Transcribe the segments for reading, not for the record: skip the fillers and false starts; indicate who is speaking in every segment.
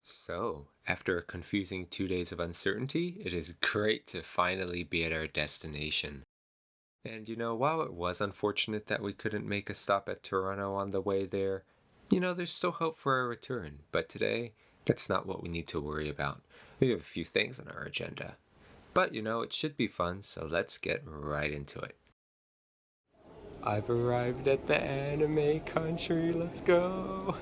Speaker 1: So, after a confusing 2 days of uncertainty, it is great to finally be at our destination. And while it was unfortunate that we couldn't make a stop at Toronto on the way there, there's still hope for our return. But today, that's not what we need to worry about. We have a few things on our agenda. But it should be fun, so let's get right into it. I've arrived at the anime country, let's go!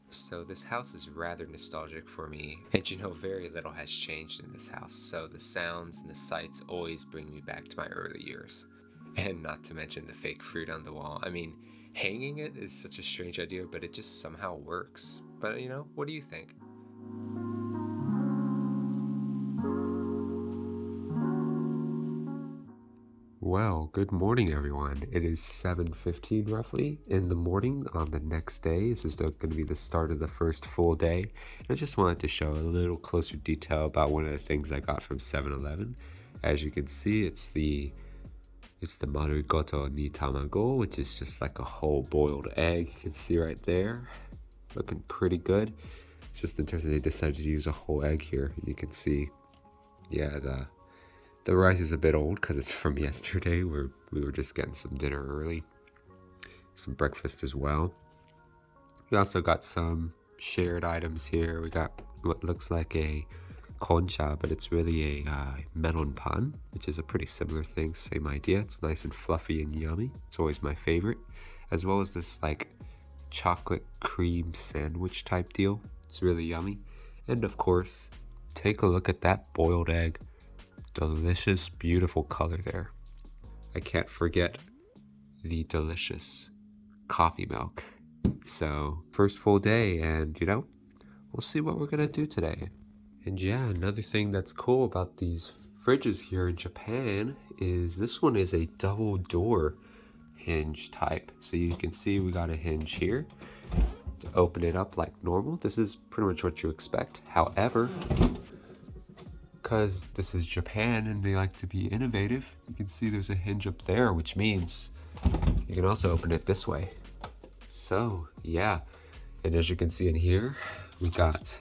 Speaker 1: So this house is rather nostalgic for me, and very little has changed in this house, so the sounds and the sights always bring me back to my early years. And not to mention the fake fruit on the wall. I mean, hanging it is such a strange idea, but it just somehow works. But what do you think? Well, good morning, everyone. It is 7:15 roughly in the morning on the next day. This is going to be the start of the first full day. And I just wanted to show a little closer detail about one of the things I got from 7-Eleven. As you can see, it's the Marugoto ni Tamago, which is just like a whole boiled egg. You can see right there. Looking pretty good. It's just interesting they decided to use a whole egg here. You can see, yeah, the rice is a bit old because it's from yesterday. We were just getting some dinner early, some breakfast as well. We also got some shared items here. We got what looks like a concha, but it's really a melon pan, which is a pretty similar thing, same idea. It's nice and fluffy and yummy. It's always my favorite, as well as this like chocolate cream sandwich type deal. It's really yummy. And of course, take a look at that boiled egg. Delicious, beautiful color there. I can't forget the delicious coffee milk. So, first full day, and we'll see what we're gonna do today. And yeah, another thing that's cool about these fridges here in Japan is this one is a double door hinge type. So you can see we got a hinge here to open it up like normal. This is pretty much what you expect. However, because this is Japan and they like to be innovative, you can see there's a hinge up there, which means you can also open it this way. So yeah, and as you can see in here, we got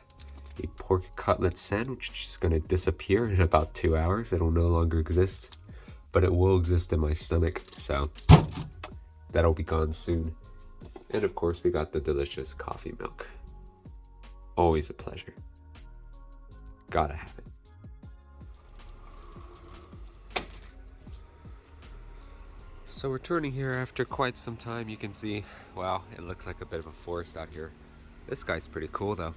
Speaker 1: a pork cutlet sandwich, which is going to disappear in about 2 hours. It'll no longer exist, but it will exist in my stomach, so that'll be gone soon. And of course, we got the delicious coffee milk. Always a pleasure. Gotta have it. So returning here after quite some time, you can see, wow, it looks like a bit of a forest out here. This guy's pretty cool though.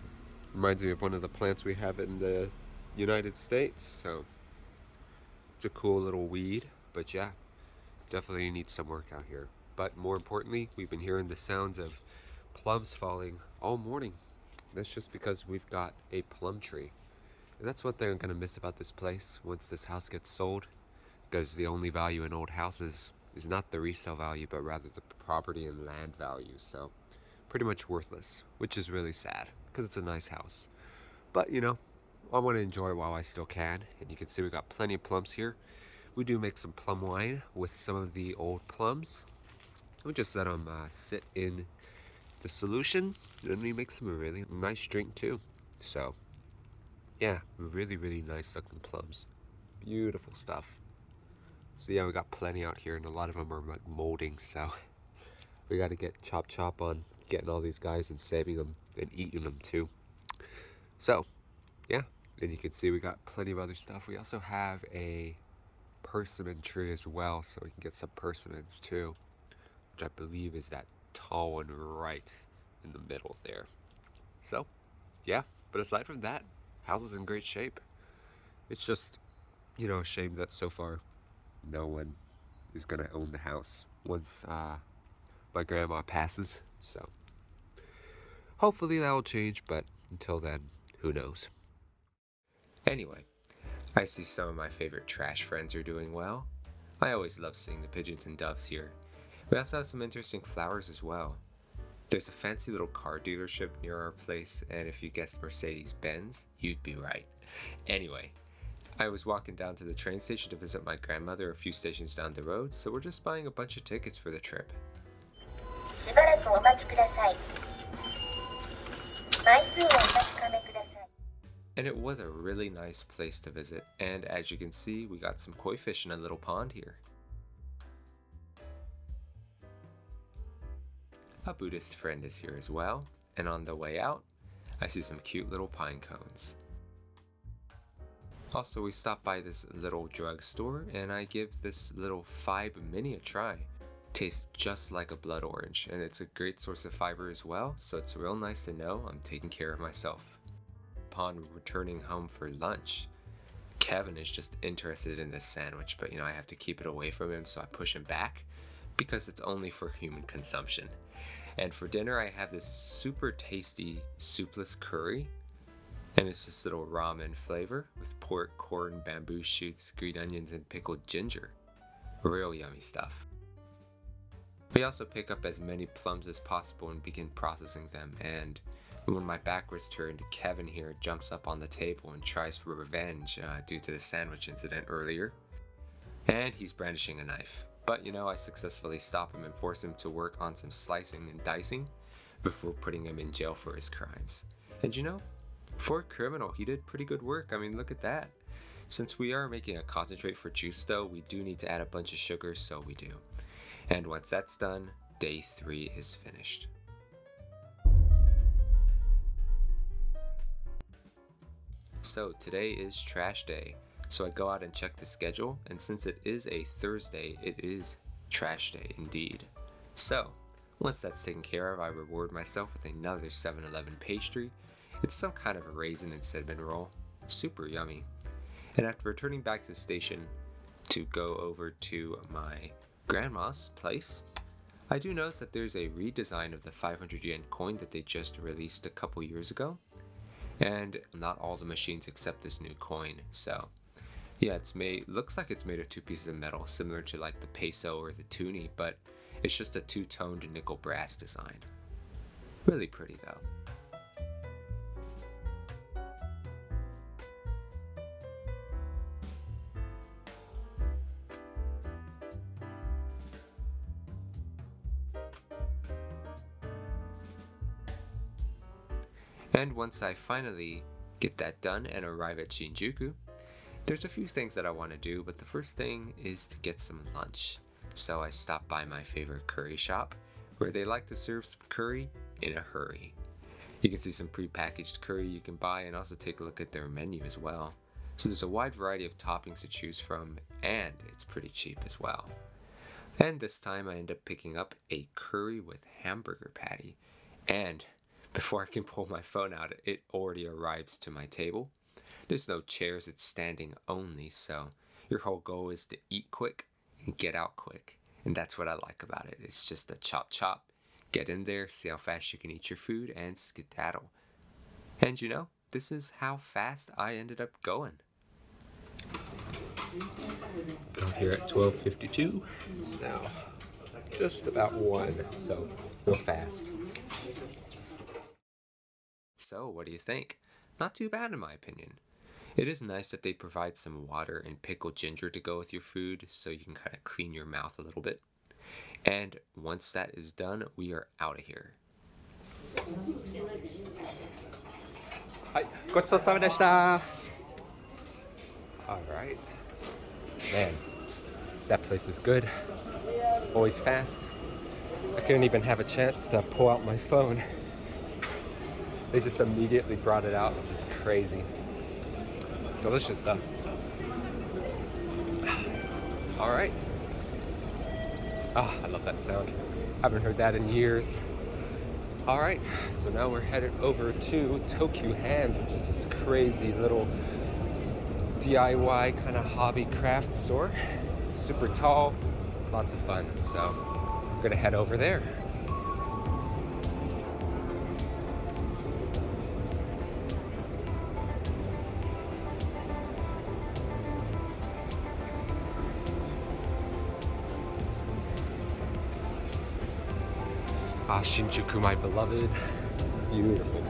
Speaker 1: Reminds me of one of the plants we have in the United States, so it's a cool little weed, but yeah, definitely needs some work out here. But more importantly, we've been hearing the sounds of plums falling all morning. That's just because we've got a plum tree. And that's one thing I'm gonna miss about this place once this house gets sold, because the only value in old houses is not the resale value, but rather the property and land value. So pretty much worthless, which is really sad because it's a nice house. But I want to enjoy it while I still can. And you can see we got plenty of plums here. We do make some plum wine with some of the old plums. We just let them sit in the solution, and then we make some really nice drink too. So yeah, really, really nice looking plums. Beautiful stuff. So yeah, we got plenty out here, and a lot of them are like molding, so we got to get chop on getting all these guys and saving them and eating them too. So yeah, and you can see we got plenty of other stuff. We also have a persimmon tree as well, so we can get some persimmons too, which I believe is that tall one right in the middle there. So yeah, but aside from that, house is in great shape. It's just a shame that so far no one is gonna own the house once my grandma passes. So hopefully that will change, but until then, who knows. Anyway, I see some of my favorite trash friends are doing well. I always love seeing the pigeons and doves here. We also have some interesting flowers as well. There's a fancy little car dealership near our place, and if you guessed Mercedes-Benz, you'd be right. Anyway, I was walking down to the train station to visit my grandmother a few stations down the road, so we're just buying a bunch of tickets for the trip. And it was a really nice place to visit, and as you can see, we got some koi fish in a little pond here. A Buddhist friend is here as well, and on the way out, I see some cute little pine cones. Also, we stopped by this little drugstore, and I give this little Fibe Mini a try. Tastes just like a blood orange, and it's a great source of fiber as well, so it's real nice to know I'm taking care of myself. Upon returning home for lunch, Kevin is just interested in this sandwich, but I have to keep it away from him, so I push him back because it's only for human consumption. And for dinner, I have this super tasty soupless curry, and it's this little ramen flavor with pork, corn, bamboo shoots, green onions, and pickled ginger. Real yummy stuff. We also pick up as many plums as possible and begin processing them, and when my back was turned, Kevin here jumps up on the table and tries for revenge due to the sandwich incident earlier. And he's brandishing a knife. But I successfully stop him and force him to work on some slicing and dicing before putting him in jail for his crimes. And for a criminal, he did pretty good work. I mean, look at that. Since we are making a concentrate for juice though, we do need to add a bunch of sugar, so we do. And once that's done, day 3 is finished. So today is trash day. So I go out and check the schedule, and since it is a Thursday, it is trash day indeed. So, once that's taken care of, I reward myself with another 7-Eleven pastry. It's some kind of a raisin and cinnamon roll. Super yummy. And after returning back to the station to go over to my grandma's place, I do notice that there's a redesign of the 500 yen coin that they just released a couple years ago. And not all the machines accept this new coin, so yeah, looks like it's made of 2 pieces of metal, similar to like the peso or the toonie, but it's just a 2-toned nickel brass design. Really pretty though. And once I finally get that done and arrive at Shinjuku, there's a few things that I want to do, but the first thing is to get some lunch. So I stop by my favorite curry shop, where they like to serve some curry in a hurry. You can see some pre-packaged curry you can buy, and also take a look at their menu as well. So there's a wide variety of toppings to choose from, and it's pretty cheap as well. And this time I end up picking up a curry with hamburger patty, and before I can pull my phone out, it already arrives to my table. There's no chairs, it's standing only, so your whole goal is to eat quick and get out quick. And that's what I like about it. It's just a chop chop, get in there, see how fast you can eat your food, and skedaddle. And this is how fast I ended up going. I'm here at 12:52. It's now just about 1, so real fast. So what do you think? Not too bad in my opinion. It is nice that they provide some water and pickled ginger to go with your food, so you can kind of clean your mouth a little bit. And once that is done, we are out of here. Hi, ごちそうさまでした. Alright. Man, that place is good. Always fast. I couldn't even have a chance to pull out my phone. They just immediately brought it out, which is crazy. Delicious stuff. All right. Oh, I love that sound. Haven't heard that in years. All right, so now we're headed over to Tokyu Hands, which is this crazy little DIY kind of hobby craft store. Super tall, lots of fun. So we're gonna head over there. Ah, Shinjuku, my beloved. Beautiful.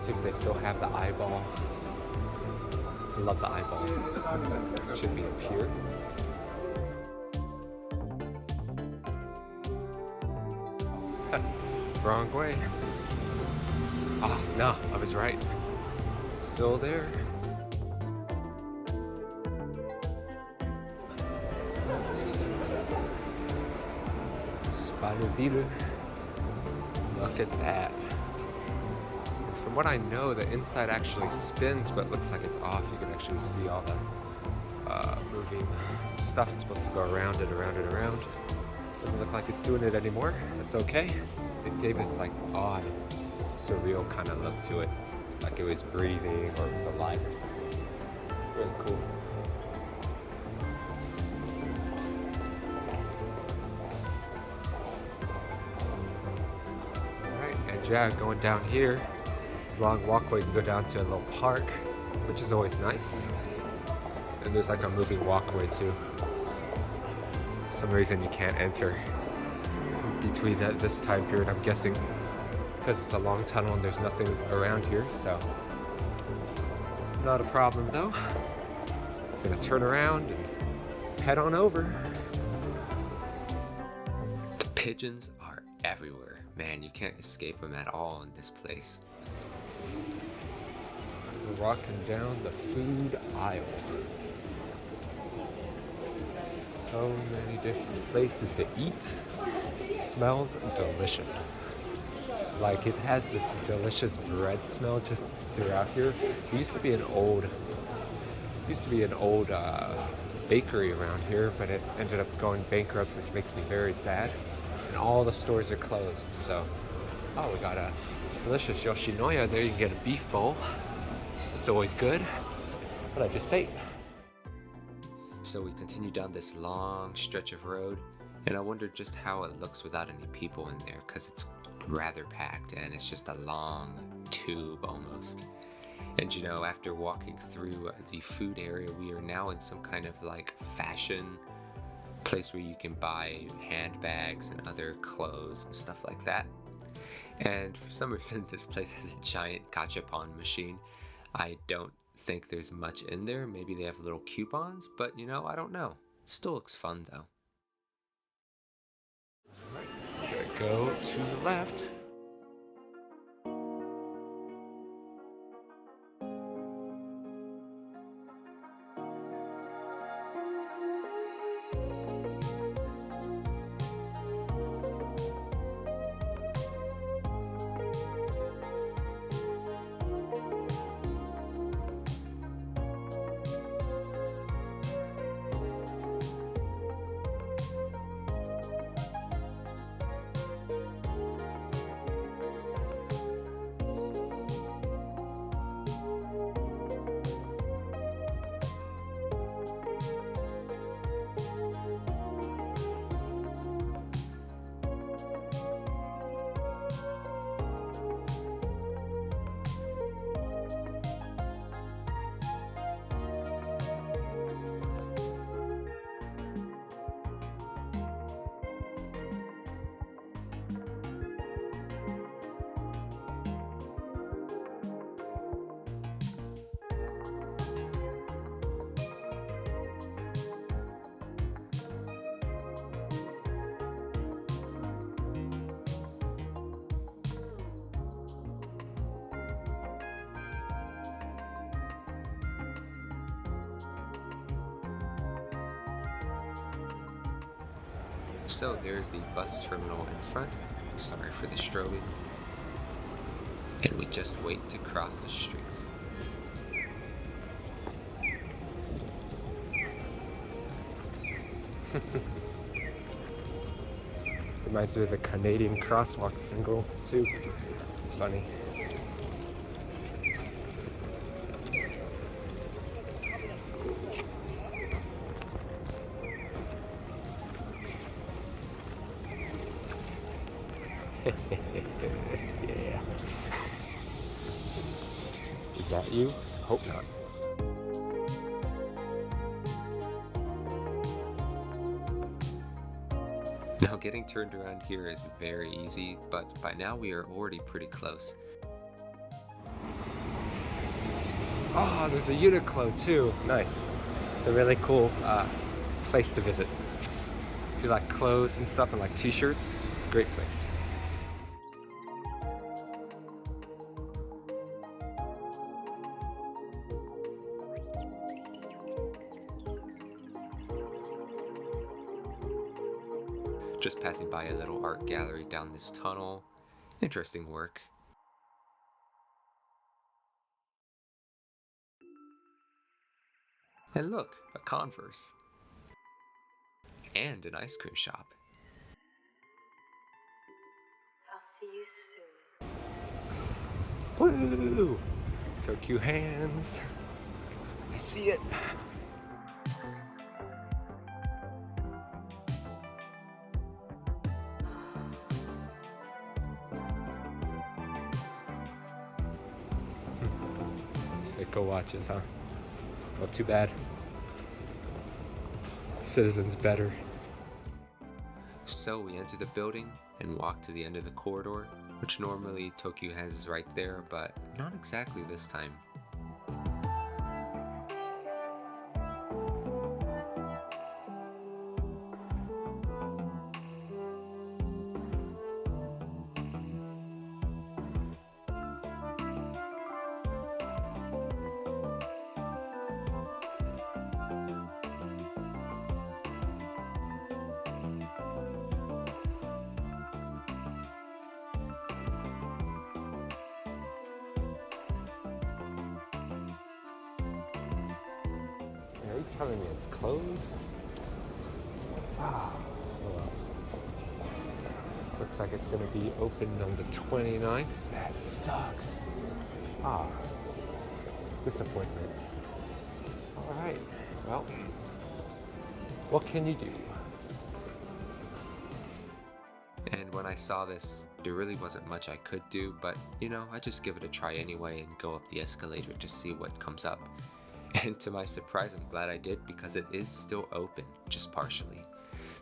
Speaker 1: See if they still have the eyeball. I love the eyeball. Should be up here. Wrong way. Ah, no, I was right. Still there. Spider beater. Look at that. And from what I know, the inside actually spins, but looks like it's off. You can actually see all the moving stuff. It's supposed to go around and around and around. Doesn't look like it's doing it anymore. That's okay. It gave this like odd, surreal kind of look to it. Like it was breathing or it was alive or something. Really cool. Alright, and yeah, going down here, this long walkway can go down to a little park, which is always nice. And there's like a moving walkway too. For some reason you can't enter between this time period, I'm guessing because it's a long tunnel and there's nothing around here, so not a problem though. I'm gonna turn around and head on over. The pigeons are everywhere. Man, you can't escape them at all in this place. We're walking down the food aisle. So many different places to eat. Smells delicious. Like it has this delicious bread smell just throughout here. There used to be an old bakery around here, but it ended up going bankrupt, which makes me very sad. And all the stores are closed. So, oh, we got a delicious Yoshinoya there. You can get a beef bowl. It's always good. But I just ate. So we continue down this long stretch of road, and I wondered just how it looks without any people in there, because it's rather packed and it's just a long tube almost. And you know, after walking through the food area, we are now in some kind of like fashion place where you can buy handbags and other clothes and stuff like that. And for some reason this place has a giant gachapon machine. I don't think there's much in there. Maybe they have little coupons, but you know, I don't know. Still looks fun though. Alright, go to the left. So there's the bus terminal in front. Sorry for the strobing. And we just wait to cross the street. Reminds me of the Canadian crosswalk single too. It's funny. Yeah. Is that you? Hope not. Now getting turned around here is very easy, but by now we are already pretty close. Oh, there's a Uniqlo too. Nice. It's a really cool place to visit. If you like clothes and stuff and like t-shirts, great place. Just passing by a little art gallery down this tunnel. Interesting work. And look, a Converse. And an ice cream shop.
Speaker 2: I'll see you soon.
Speaker 1: Woo! Tokyu Hands. I see it. Seiko watches, huh? Well, too bad. Citizens better. So we enter the building and walk to the end of the corridor, which normally Tokyu Hands is right there, but not exactly this time. Are you telling me it's closed? Ah, oh well. This looks like it's going to be opened on the 29th. That sucks. Ah, disappointment. All right, well, what can you do? And when I saw this, there really wasn't much I could do, but you know, I just give it a try anyway and go up the escalator to see what comes up. And to my surprise, I'm glad I did because it is still open, just partially.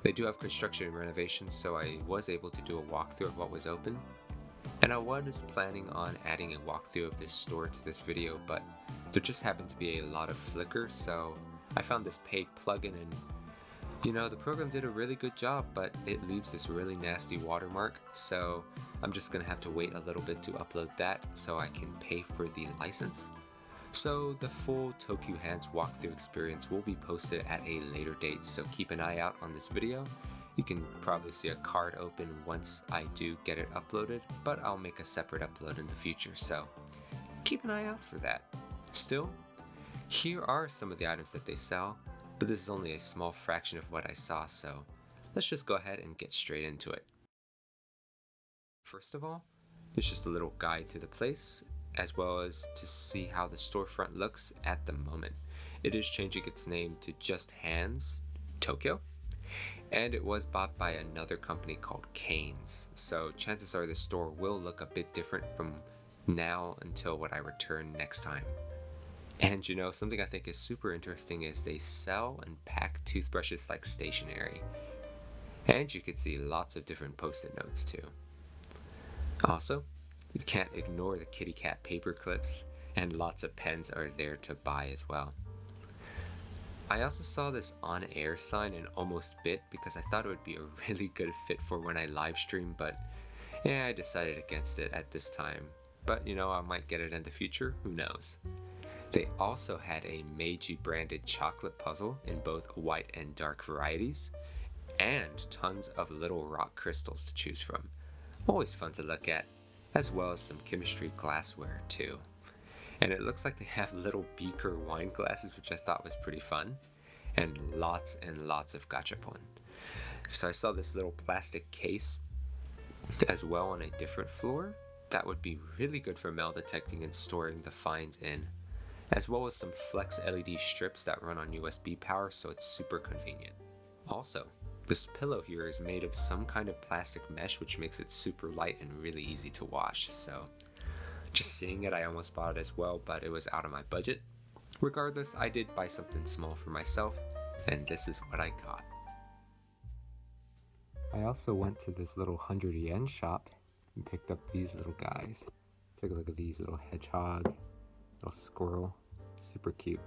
Speaker 1: They do have construction and renovations, so I was able to do a walkthrough of what was open. And I was planning on adding a walkthrough of this store to this video, but there just happened to be a lot of flicker, so I found this paid plugin and you know, the program did a really good job, but it leaves this really nasty watermark, so I'm just gonna have to wait a little bit to upload that so I can pay for the license. So the full Tokyu Hands walkthrough experience will be posted at a later date, so keep an eye out on this video. You can probably see a card open once I do get it uploaded, but I'll make a separate upload in the future, so keep an eye out for that. Still, here are some of the items that they sell, but this is only a small fraction of what I saw, so let's just go ahead and get straight into it. First of all, there's just a little guide to the place, as well as to see how the storefront looks at the moment. It is changing its name to Just Hands Tokyo, and it was bought by another company called Canes, so chances are the store will look a bit different from now until when I return next time. And you know, something I think is super interesting is they sell and pack toothbrushes like stationery. And you can see lots of different post-it notes too. Also, you can't ignore the kitty cat paper clips, and lots of pens are there to buy as well. I also saw this on-air sign and almost bit because I thought it would be a really good fit for when I live stream, but yeah, I decided against it at this time. But you know, I might get it in the future, who knows. They also had a Meiji branded chocolate puzzle in both white and dark varieties, and tons of little rock crystals to choose from. Always fun to look at, as well as some chemistry glassware too. And it looks like they have little beaker wine glasses, which I thought was pretty fun, and lots of gachapon. So I saw this little plastic case as well on a different floor that would be really good for metal detecting and storing the finds in, as well as some flex LED strips that run on USB power, so it's super convenient. Also, this pillow here is made of some kind of plastic mesh, which makes it super light and really easy to wash, so just seeing it I almost bought it as well, but it was out of my budget. Regardless, I did buy something small for myself, and this is what I got. I also went to this little 100 yen shop and picked up these little guys. Take a look at these, little hedgehog, little squirrel. Super cute.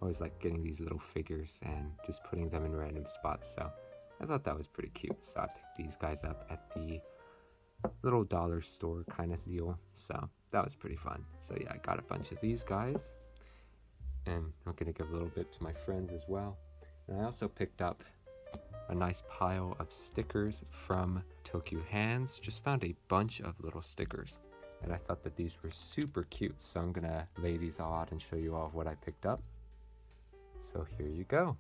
Speaker 1: Always like getting these little figures and just putting them in random spots, so I thought that was pretty cute. So I picked these guys up at the little dollar store kind of deal, so that was pretty fun. So yeah, I got a bunch of these guys, and I'm gonna give a little bit to my friends as well. And I also picked up a nice pile of stickers from Tokyu Hands. Just found a bunch of little stickers, and I thought that these were super cute, so I'm gonna lay these all out and show you all of what I picked up. So here you go.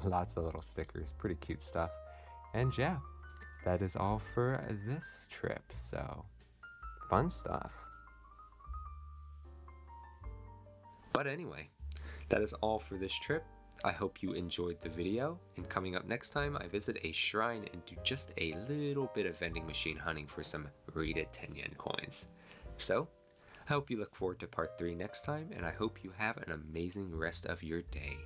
Speaker 1: Lots of little stickers, pretty cute stuff. And yeah, that is all for this trip, so fun stuff. But anyway, that is all for this trip. I hope you enjoyed the video, and coming up next time I visit a shrine and do just a little bit of vending machine hunting for some rated 10 yen coins. So, I hope you look forward to part 3 next time, and I hope you have an amazing rest of your day.